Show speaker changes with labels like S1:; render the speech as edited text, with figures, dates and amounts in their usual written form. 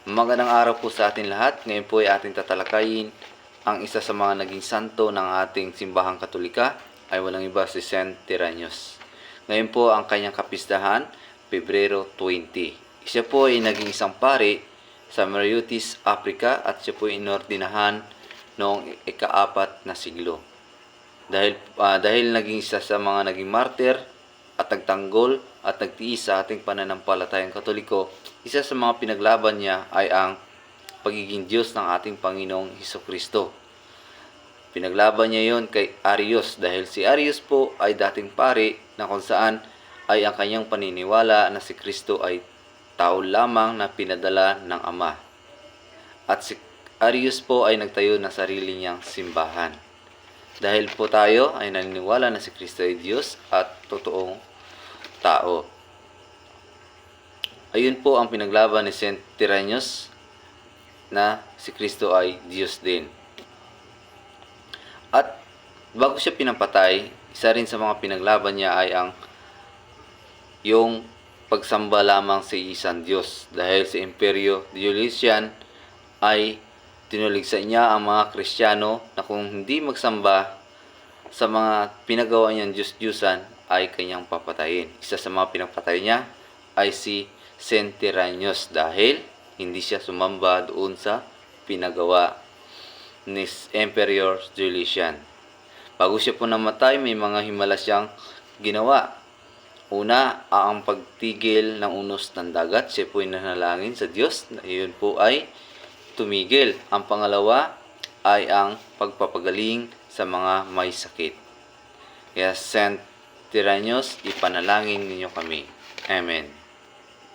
S1: Magandang araw po sa atin lahat. Ngayon po ay ating tatalakayin ang isa sa mga naging santo ng ating simbahang Katolika ay walang iba si Saint Tiranius. Ngayon po ang kanyang kapistahan, Pebrero 20. Siya po ay naging isang pari sa Mauritius, Africa at siya po ay inordinahan noong ika-4 na siglo. Dahil naging isa sa mga naging martir at nagtanggol at nagtiis sa ating pananampalatayang Katoliko, isa sa mga pinaglaban niya ay ang pagiging Diyos ng ating Panginoong Hesukristo. Pinaglaban niya yon kay Arius dahil si Arius po ay dating pari na kung saan ay ang kanyang paniniwala na si Kristo ay tao lamang na pinadala ng Ama. At si Arius po ay nagtayo ng sarili niyang simbahan. Dahil po tayo ay naniniwala na si Kristo ay Diyos at totoong tao. Ayun po ang pinaglaban ni Saint Tiranius na si Kristo ay Diyos din. At bago siya pinampatay, isa rin sa mga pinaglaban niya ay yung pagsamba lamang sa isang Diyos. Dahil sa Imperyo Diocletian ay tinuligsa niya ang mga Kristiyano na kung hindi magsamba sa mga pinagawa niyang Diyos-Diyusan ay kanyang papatayin. Isa sa mga pinapatay niya ay si Saint Tiranius dahil hindi siya sumamba doon sa pinagawa ni Emperor Diocletian. Bago siya po namatay, may mga himala siyang ginawa. Una, ang pagtigil ng unos ng dagat. Siya po ay nanalangin sa Diyos na iyon po ay tumigil. Ang pangalawa ay ang pagpapagaling sa mga may sakit. Kaya Saint Tiranius, ipanalangin ninyo kami. Amen.